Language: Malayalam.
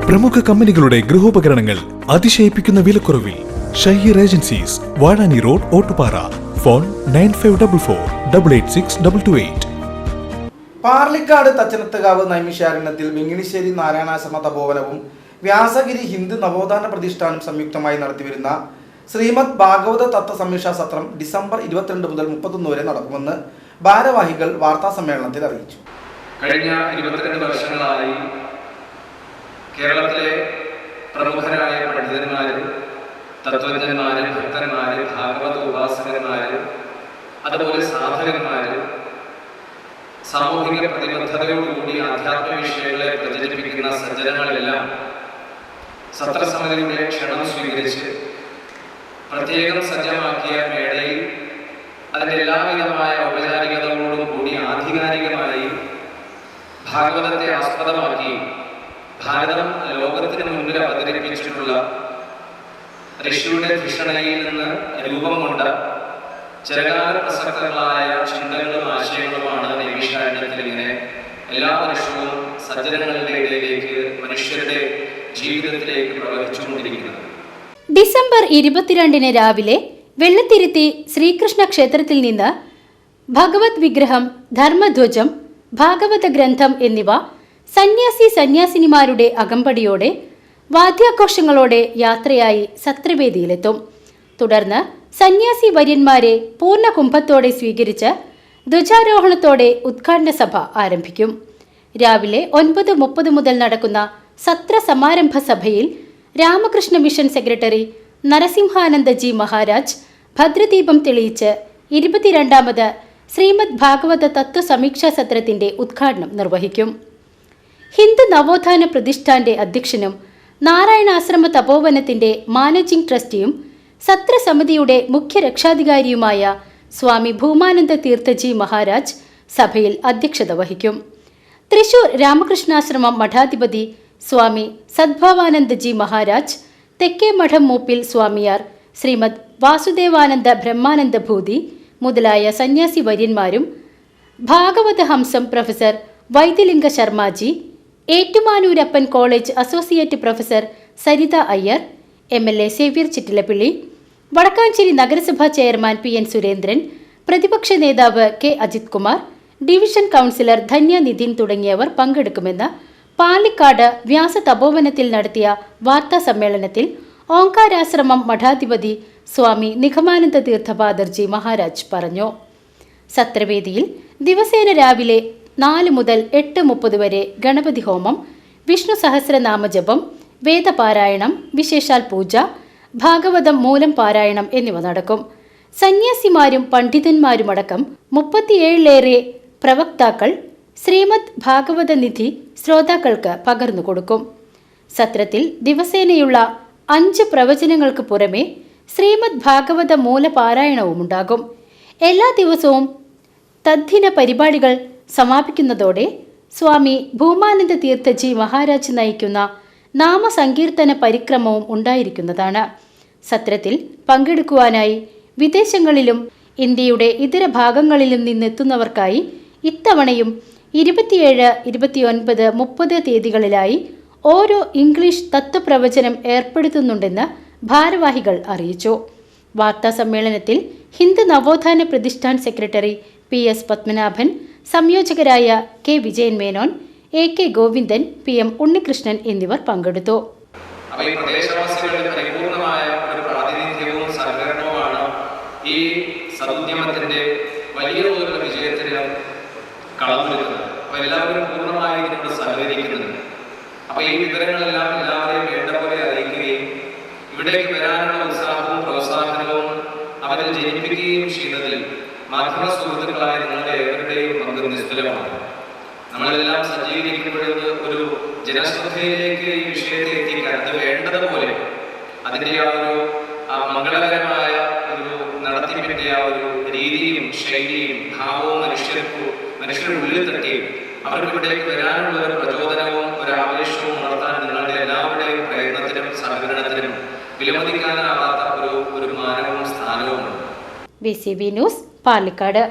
പ്രമുഖ കമ്പനികളുടെ ഗൃഹോപകരണങ്ങൾ അതിശയിപ്പിക്കുന്ന വിലക്കുറവിൽ. Shaheer agencies, Vazhani road, Ottupara. Phone 9588686228. Parlikad Thachanathukavu നൈമിഷാരണ്യത്തിൽ വെങ്ങിണിശ്ശേരി നാരായണാശ്രമ തപോവനവും വ്യാസഗിരി ഹിന്ദു നവോത്ഥാന പ്രതിഷ്ഠാനും സംയുക്തമായി നടത്തിവരുന്ന ശ്രീമദ് ഭാഗവത തത്വ സമീക്ഷാ സത്രം ഡിസംബർ 22 മുതൽ 31 വരെ നടക്കുമെന്ന് ഭാരവാഹികൾ വാർത്താസമ്മേളനത്തിൽ അറിയിച്ചു. കഴിഞ്ഞ 22 വർഷങ്ങളായി കേരളത്തിലെ പ്രമുഖരായ പണ്ഡിതന്മാരും തത്വജ്ഞന്മാരും ഭക്തന്മാരും ഭാഗവത ഉപാസകന്മാരും അതുപോലെ സാധകന്മാരും സാമൂഹിക പ്രതിബദ്ധതയോടുകൂടി ആധ്യാത്മിക വിഷയങ്ങളെ പ്രചരിപ്പിക്കുന്ന സജ്ജനങ്ങളെല്ലാം സത്രസമിതിയുടെ ക്ഷണം സ്വീകരിച്ച് പ്രത്യേകം സജ്ജമാക്കിയ മേടയിൽ അതിൻ്റെ എല്ലാവിധമായ ഔപചാരികതകളോടും കൂടി ആധികാരികമായി ഭാഗവതത്തെ ആസ്പദമാക്കി ഭാരതം ലോകത്തിന് മുന്നിൽ അവതരിപ്പിച്ചിട്ടുള്ള ഋഷിയുടെ ധിഷണയിൽ നിന്ന് രൂപം കൊണ്ട ചിരകാല പ്രസക്തങ്ങളായ ചിന്തകളും ആശയങ്ങളുമാണ് നൈമിഷാരണ്യത്തിൽ ഇങ്ങനെ എല്ലാ വർഷവും സജ്ജനങ്ങളുടെ ഇടയിലേക്ക് മനുഷ്യരുടെ ജീവിതത്തിലേക്ക് പ്രവഹിച്ചുകൊണ്ടിരിക്കുന്നത്. ഡിസംബർ 22 രാവിലെ വെള്ളത്തിരുത്തി ശ്രീകൃഷ്ണ ക്ഷേത്രത്തിൽ നിന്ന് ഭഗവത് വിഗ്രഹം, ധർമ്മധ്വജം, ഭാഗവത ഗ്രന്ഥം എന്നിവ സന്യാസിനിമാരുടെ അകമ്പടിയോടെ വാദ്യാഘോഷങ്ങളോടെ യാത്രയായി സത്രവേദിയിലെത്തും. തുടർന്ന് സന്യാസി വര്യന്മാരെ പൂർണ്ണ കുംഭത്തോടെ സ്വീകരിച്ച് ധ്വജാരോഹണത്തോടെ ഉദ്ഘാടന സഭ ആരംഭിക്കും. രാവിലെ 9:30 മുതൽ നടക്കുന്ന സത്ര സമാരംഭ സഭയിൽ രാമകൃഷ്ണ മിഷൻ സെക്രട്ടറി നരസിംഹാനന്ദജി മഹാരാജ് ഭദ്രദീപം തെളിയിച്ച് 22ാമത് ശ്രീമദ് ഭാഗവത തത്വ സമീക്ഷാ സത്രത്തിന്റെ ഉദ്ഘാടനം നിർവഹിക്കും. ഹിന്ദു നവോത്ഥാന പ്രതിഷ്ഠാന്റെ അധ്യക്ഷനും നാരായണാശ്രമ തപോവനത്തിന്റെ മാനേജിംഗ് ട്രസ്റ്റിയും സത്രസമിതിയുടെ മുഖ്യ രക്ഷാധികാരിയുമായ സ്വാമി ഭൂമാനന്ദ തീർത്ഥജി മഹാരാജ് സഭയിൽ അധ്യക്ഷത വഹിക്കും. തൃശൂർ രാമകൃഷ്ണാശ്രമം മഠാധിപതി സ്വാമി സദ്ഭാവാനന്ദജി മഹാരാജ്, തെക്കേ മഠം മൂപ്പിൽ സ്വാമിയാർ ശ്രീമദ് വാസുദേവാനന്ദ ബ്രഹ്മാനന്ദ ഭൂതി മുതലായ സന്യാസി വര്യന്മാരും Bhagavata Hamsam professor Vaidyalinga Sharmaji, Ettumanoorappan college associate professor Saritha Iyer, MLA Xavier Chittilappilly, Vadakkanchery നഗരസഭാ ചെയർമാൻ PN സുരേന്ദ്രൻ, പ്രതിപക്ഷ നേതാവ് K Ajith Kumar, division councillor Dhanya Nithin തുടങ്ങിയവർ പങ്കെടുക്കുമെന്ന് പാലിക്കാട് വ്യാസ തപോവനത്തിൽ നടത്തിയ വാർത്താ സമ്മേളനത്തിൽ ഓംകാരാശ്രമം മഠാധിപതി സ്വാമി നിഗമാനന്ദ തീർത്ഥപാദർജി മഹാരാജ് പറഞ്ഞു. സത്രവേദിയിൽ ദിവസേന രാവിലെ 4 മുതൽ 8:30 വരെ ഗണപതി ഹോമം, വിഷ്ണു സഹസ്രനാമജപം, വേദപാരായണം, വിശേഷാൽ പൂജ, ഭാഗവതം മൂലം പാരായണം എന്നിവ നടക്കും. സന്യാസിമാരും പണ്ഡിതന്മാരുമടക്കം 37ലേറെ പ്രവക്താക്കൾ ശ്രീമദ് ഭാഗവത നിധി ശ്രോതാക്കൾക്ക് പകർന്നു കൊടുക്കും. സത്രത്തിൽ ദിവസേനയുള്ള 5 പ്രവചനങ്ങൾക്ക് പുറമെ ശ്രീമദ് ഭാഗവത മൂലപാരായണവുമുണ്ടാകും. എല്ലാ ദിവസവും തദ്ദിന പരിപാടികൾ സമാപിക്കുന്നതോടെ സ്വാമി ഭൂമാനന്ദ തീർത്ഥജി മഹാരാജ് നയിക്കുന്ന നാമസങ്കീർത്തന പരിക്രമവും ഉണ്ടായിരിക്കുന്നതാണ്. സത്രത്തിൽ പങ്കെടുക്കുവാനായി വിദേശങ്ങളിലും ഇന്ത്യയുടെ ഇതര ഭാഗങ്ങളിലും നിന്നെത്തുന്നവർക്കായി ഇത്തവണയും 27, 29, 30 തീയതികളിലായി ഓരോ ഇംഗ്ലീഷ് തത്വപ്രവചനം ഏർപ്പെടുത്തുന്നുണ്ടെന്ന് ഭാരവാഹികൾ അറിയിച്ചു. വാർത്താ സമ്മേളനത്തിൽ ഹിന്ദു നവോത്ഥാന പ്രതിഷ്ഠാൻ സെക്രട്ടറി PS പത്മനാഭൻ, സംയോജകരായ K Vijayan Menon, AK Govindan, PM Unnikrishnan എന്നിവർ പങ്കെടുത്തു. ഈ സദുദ്യമത്തിന്റെ വലിയ തോതിലുള്ള വിജയത്തിന് കളന്നിരുന്നത്. അപ്പോൾ എല്ലാവരും പൂർണ്ണമായി ഇതിനോട് സഹകരിക്കുന്നുണ്ട്. അപ്പോൾ ഈ വിവരങ്ങളെല്ലാം എല്ലാവരെയും വേണ്ട പോലെ അറിയിക്കുകയും ഇവിടേക്ക് വരാനുള്ള ഉത്സാഹവും പ്രോത്സാഹനവും അവരെ ജനിപ്പിക്കുകയും ചെയ്യുന്നതിൽ മാധ്യമ സുഹൃത്തുക്കളായ നിങ്ങളുടെ ഏവരുടെയും പങ്ക് നിസ്തുലമാണ്. നമ്മളെല്ലാം സജ്ജീകരിക്കപ്പെടുന്നത് ഒരു ജനശ്രദ്ധയിലേക്ക് ഈ വിഷയത്തെ എത്തിക്കാൻ അത് വേണ്ടതുപോലെ അതിൻ്റെ ആ ഒരു മംഗളകരമായ ഒരു നടത്തിപ്പിൻ്റെ ആ ഒരു രീതിയും ശൈലിയും ഭാവവും മനുഷ്യരുടെ ഉള്ളിൽ തട്ടിയും അവർക്ക് ഇവിടേക്ക് വരാനുള്ള ഒരു പ്രചോദനവും ഒരു ആവേശവും നടത്താൻ നിങ്ങളുടെ എല്ലാവരുടെയും പ്രയത്നത്തിനും സഹകരണത്തിനും വിലമതിക്കാനാവാത്ത ഒരു മാനവും സ്ഥാനവുമുണ്ട്. BCB news, Palakkad.